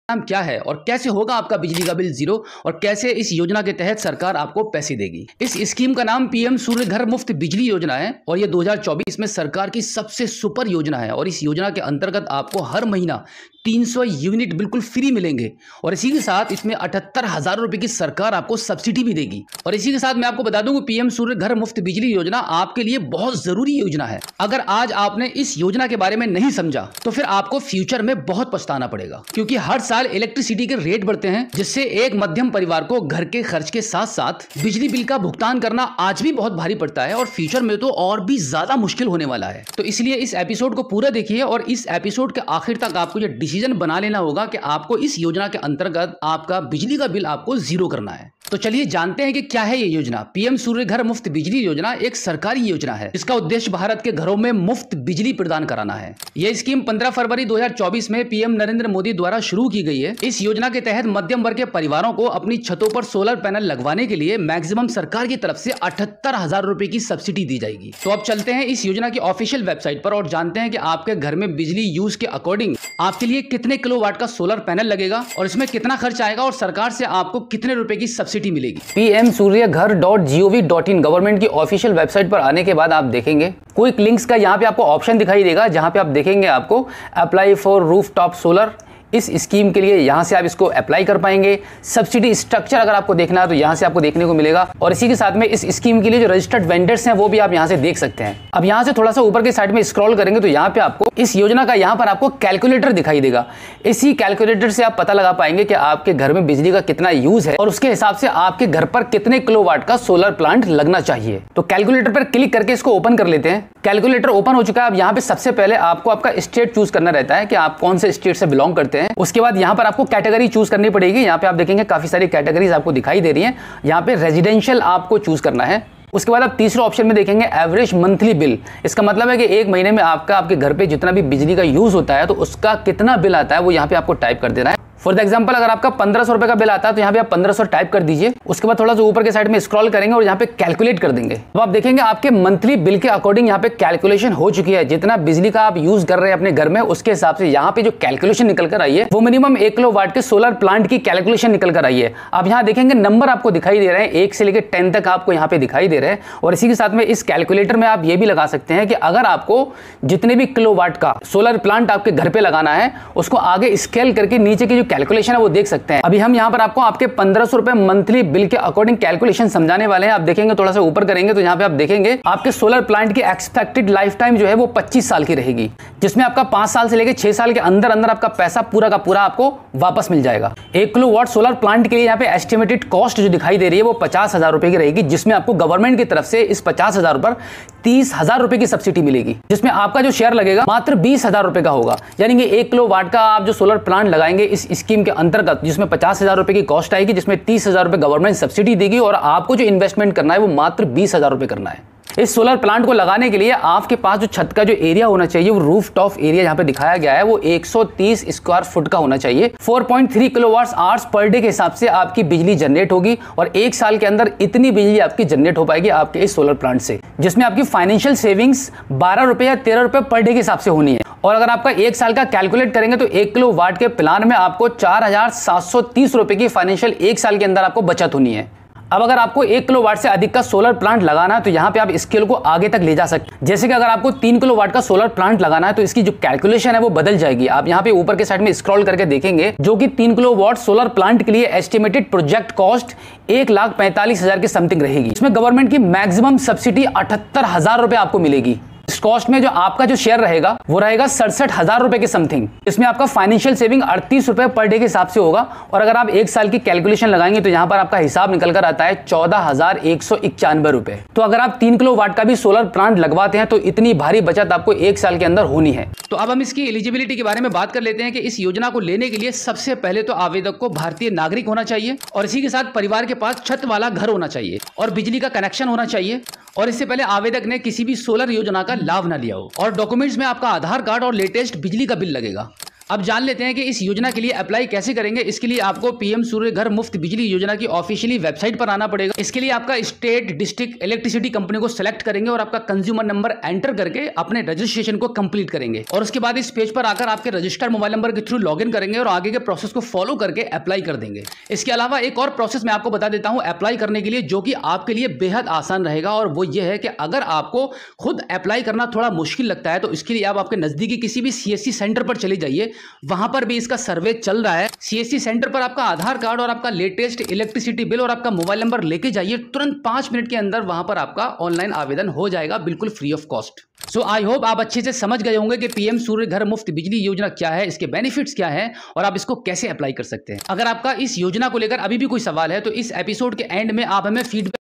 नाम क्या है और कैसे होगा आपका बिजली का बिल जीरो और कैसे इस योजना के तहत सरकार आपको पैसे देगी। इस स्कीम का नाम पीएम सूर्य घर मुफ्त बिजली योजना है और ये 2024 में सरकार की सबसे सुपर योजना है और इस योजना के अंतर्गत आपको हर महीना 300 यूनिट बिल्कुल फ्री मिलेंगे और इसी के साथ इसमें 78,000 रुपए की सरकार आपको सब्सिडी भी देगी। और इसी के साथ मैं आपको बता दूं कि पीएम सूर्य घर मुफ्त बिजली योजना आपके लिए बहुत जरूरी योजना है। अगर आज आपने इस योजना के बारे में नहीं समझा तो फिर आपको फ्यूचर में बहुत पछताना पड़ेगा, क्योंकि हर साल इलेक्ट्रिसिटी के रेट बढ़ते हैं, जिससे एक मध्यम परिवार को घर के खर्च के साथ साथ बिजली बिल का भुगतान करना आज भी बहुत भारी पड़ता है और फ्यूचर में तो और भी ज्यादा मुश्किल होने वाला है। तो इसलिए इस एपिसोड को पूरा देखिए और इस एपिसोड के आखिर तक आपको ये डिसीजन बना लेना होगा कि आपको इस योजना के अंतर्गत आपका बिजली का बिल आपको जीरो करना है। तो चलिए जानते हैं कि क्या है ये योजना। पीएम सूर्य घर मुफ्त बिजली योजना एक सरकारी योजना है जिसका उद्देश्य भारत के घरों में मुफ्त बिजली प्रदान कराना है। यह स्कीम 15 फरवरी 2024 में पीएम नरेंद्र मोदी द्वारा शुरू की गई है। इस योजना के तहत मध्यम वर्ग के परिवारों को अपनी छतों पर सोलर पैनल लगवाने के लिए मैक्सिमम सरकार की तरफ से 78,000 रुपए की सब्सिडी दी जाएगी। तो अब चलते हैं इस योजना की ऑफिशियल वेबसाइट पर और जानते हैं कि आपके घर में बिजली यूज के अकॉर्डिंग आपके लिए कितने किलोवाट का सोलर पैनल लगेगा और इसमें कितना खर्च आएगा और सरकार से आपको कितने रुपए की सब्सिडी मिलेगी। pmsuryaghar.gov.in गवर्नमेंट की ऑफिशियल वेबसाइट पर आने के बाद आप देखेंगे क्विक लिंक्स का यहाँ पे आपको ऑप्शन दिखाई देगा, जहां पे आप देखेंगे आपको अप्लाई फॉर रूफटॉप सोलर। इस स्कीम के लिए यहां से आप इसको अप्लाई कर पाएंगे। सब्सिडी स्ट्रक्चर अगर आपको देखना है तो यहां से आपको देखने को मिलेगा और इसी के साथ में इस स्कीम के लिए जो रजिस्टर्ड वेंडर्स हैं वो भी आप यहां से देख सकते हैं। अब यहां से थोड़ा सा ऊपर के साइड में स्क्रॉल करेंगे तो यहां पे आपको इस योजना का यहां पर आपको कैलकुलेटर दिखाई देगा। इसी कैलकुलेटर से आप पता लगा पाएंगे कि आपके घर में बिजली का कितना यूज है और उसके हिसाब से आपके घर पर कितने किलोवाट का सोलर प्लांट लगना चाहिए। तो कैलकुलेटर पर क्लिक करके इसको ओपन कर लेते हैं। कैलकुलेटर ओपन हो चुका है। अब यहाँ पे सबसे पहले आपको आपका स्टेट चूज करना रहता है कि आप कौन से स्टेट से बिलोंग करते हैं। उसके बाद यहाँ पर आपको कैटेगरी चूज करनी पड़ेगी। यहाँ पे आप देखेंगे काफी सारी कैटेगरीज आपको दिखाई दे रही हैं। यहाँ पे रेजिडेंशियल आपको चूज करना है। उसके बाद आप तीसरे ऑप्शन में देखेंगे एवरेज मंथली बिल। इसका मतलब है कि एक महीने में आपके घर पे जितना भी बिजली का यूज होता है तो उसका कितना बिल आता है वो यहाँ पे आपको टाइप कर देना है। फॉर एग्जांपल अगर आपका 1500 रुपए का बिल आता है तो यहाँ पे आप 1500 टाइप कर दीजिए। उसके बाद थोड़ा सा ऊपर के साइड में स्क्रॉल करेंगे और यहाँ पे कैलकुलेट कर देंगे। अब आप देखेंगे आपके मंथली बिल के अकॉर्डिंग यहाँ पे कैलकुलेशन हो चुकी है। जितना बिजली का आप यूज कर रहे हैं अपने घर में उसके हिसाब से यहाँ पे जो कैलकुलेशन निकल कर आई है वो मिनिमम 1 किलोवाट के सोलर प्लांट की कैलकुलेशन निकल कर आई है। आप यहाँ देखेंगे नंबर आपको दिखाई दे रहे हैं 1 से लेकर 10 तक आपको यहाँ पे दिखाई दे रहे हैं। और इसी के साथ में इस कैलकुलेटर में आप ये भी लगा सकते हैं कि अगर आपको जितने भी किलोवाट का सोलर प्लांट आपके घर पे लगाना है उसको आगे स्केल करके नीचे की जो कैलकुलेशन है वो देख सकते हैं। अभी हम यहाँ पर आपको आपके 1500 रुपए मंथली बिल के अकॉर्डिंग कैलकुलेशन समझाने वाले हैं। आप देखेंगे थोड़ा सा ऊपर करेंगे तो यहाँ पे आप देखेंगे आपके सोलर प्लांट की एक्सपेक्टेड लाइफ टाइम जो है वो 25 साल की रहेगी, जिसमें आपका 5 साल से लेकर 6 साल के अंदर अंदर आपका पैसा पूरा का पूरा आपको वापस मिल जाएगा। 1 किलोवाट सोलर प्लांट के लिए यहाँ पे एस्टिमेटेड कॉस्ट जो दिखाई दे रही है वो 50,000 रुपए की रहेगी, जिसमें आपको गवर्नमेंट की तरफ से इस 50,000 पर 30,000 रुपए की सब्सिडी मिलेगी, जिसमें आपका जो शेयर लगेगा मात्र 20,000 रुपए का होगा। यानी कि 1 किलोवाट का आप जो सोलर प्लांट लगाएंगे इस स्कीम के अंतर्गत, जिसमें 50,000 रुपए की कॉस्ट आएगी, जिसमें 30,000 रुपए गवर्नमेंट सब्सिडी देगी और आपको जो इन्वेस्टमेंट करना है वो मात्र 20,000 रुपए करना है। इस सोलर प्लांट को लगाने के लिए आपके पास जो छत का जो एरिया होना चाहिए वो रूफ टॉप एरिया यहाँ पे दिखाया गया है वो 130 स्क्वायर फुट का होना चाहिए। 4.3 किलोवाट आवर्स पर डे के हिसाब से आपकी बिजली जनरेट होगी और 1 साल के अंदर इतनी बिजली आपकी जनरेट हो पाएगी आपके इस सोलर प्लांट से, जिसमें आपकी फाइनेंशियल सेविंग्स 12 रुपए या 13 रुपए पर डे के हिसाब से होनी है। और अगर आपका 1 साल का कैलकुलेट करेंगे तो 1 किलोवाट के प्लान में आपको 4,730 रुपए की फाइनेंशियल 1 साल के अंदर आपको बचत होनी है। अब अगर आपको 1 किलोवाट से अधिक का सोलर प्लांट लगाना है तो यहाँ पे आप स्केल को आगे तक ले जा सकते हैं। जैसे कि अगर आपको 3 किलोवाट का सोलर प्लांट लगाना है तो इसकी जो कैलकुलेशन है वो बदल जाएगी। आप यहाँ पे ऊपर के साइड में स्क्रॉल करके देखेंगे जो कि 3 किलोवाट सोलर प्लांट के लिए एस्टिमेटेड प्रोजेक्ट कॉस्ट 1,45,000 के समथिंग रहेगी। इसमें गवर्नमेंट की मैक्सिमम सब्सिडी 78,000 रुपए आपको मिलेगी। इस कॉस्ट में जो आपका जो शेयर रहेगा वो रहेगा 67,000 रुपए के समथिंग। इसमें आपका फाइनेंशियल सेविंग 38 रुपए पर डे के हिसाब से होगा और अगर आप 1 साल की कैलकुलेशन लगाएंगे तो यहाँ पर आपका हिसाब निकल कर आता है 14,191 रुपए। तो अगर आप 3 किलोवाट का भी सोलर प्लांट लगवाते हैं तो इतनी भारी बचत आपको 1 साल के अंदर होनी है। तो अब हम इसकी एलिजिबिलिटी के बारे में बात कर लेते हैं कि इस योजना को लेने के लिए सबसे पहले तो आवेदक को भारतीय नागरिक होना चाहिए और इसी के साथ परिवार के पास छत वाला घर होना चाहिए और बिजली का कनेक्शन होना चाहिए और इससे पहले आवेदक ने किसी भी सोलर योजना का लाभ ना लिया हो और डॉक्यूमेंट्स में आपका आधार कार्ड और लेटेस्ट बिजली का बिल लगेगा। अब जान लेते हैं कि इस योजना के लिए अप्लाई कैसे करेंगे। इसके लिए आपको पीएम सूर्य घर मुफ्त बिजली योजना की ऑफिशियली वेबसाइट पर आना पड़ेगा। इसके लिए आपका स्टेट डिस्ट्रिक्ट इलेक्ट्रिसिटी कंपनी को सिलेक्ट करेंगे और आपका कंज्यूमर नंबर एंटर करके अपने रजिस्ट्रेशन को कंप्लीट करेंगे और उसके बाद इस पेज पर आकर आपके रजिस्टर्ड मोबाइल नंबर के थ्रू लॉगिन करेंगे और आगे के प्रोसेस को फॉलो करके अप्लाई कर देंगे। इसके अलावा एक और प्रोसेस मैं आपको बता देता हूं अप्लाई करने के लिए, जो कि आपके लिए बेहद आसान रहेगा, और वो ये है कि अगर आपको खुद अप्लाई करना थोड़ा मुश्किल लगता है तो इसके लिए आप आपके नजदीकी किसी भी सीएससी सेंटर पर चले जाइए। वहां पर भी इसका सर्वे चल रहा है। सीएससी सेंटर पर आपका आधार कार्ड और आपका लेटेस्ट इलेक्ट्रिसिटी बिल और आपका मोबाइल नंबर लेके जाइए। तुरंत 5 मिनट के अंदर वहां पर आपका ऑनलाइन आवेदन हो जाएगा, बिल्कुल free of cost. So I hope आप अच्छे से समझ गए होंगे कि पीएम सूर्य घर मुफ्त बिजली योजना क्या है, इसके बेनिफिट्स क्या है और आप इसको कैसे अप्लाई कर सकते हैं। अगर आपका इस योजना को लेकर अभी भी कोई सवाल है तो इस एपिसोड के एंड में आप हमें फीडबैक।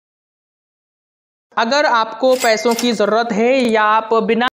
अगर आपको पैसों की जरूरत है या आप बिना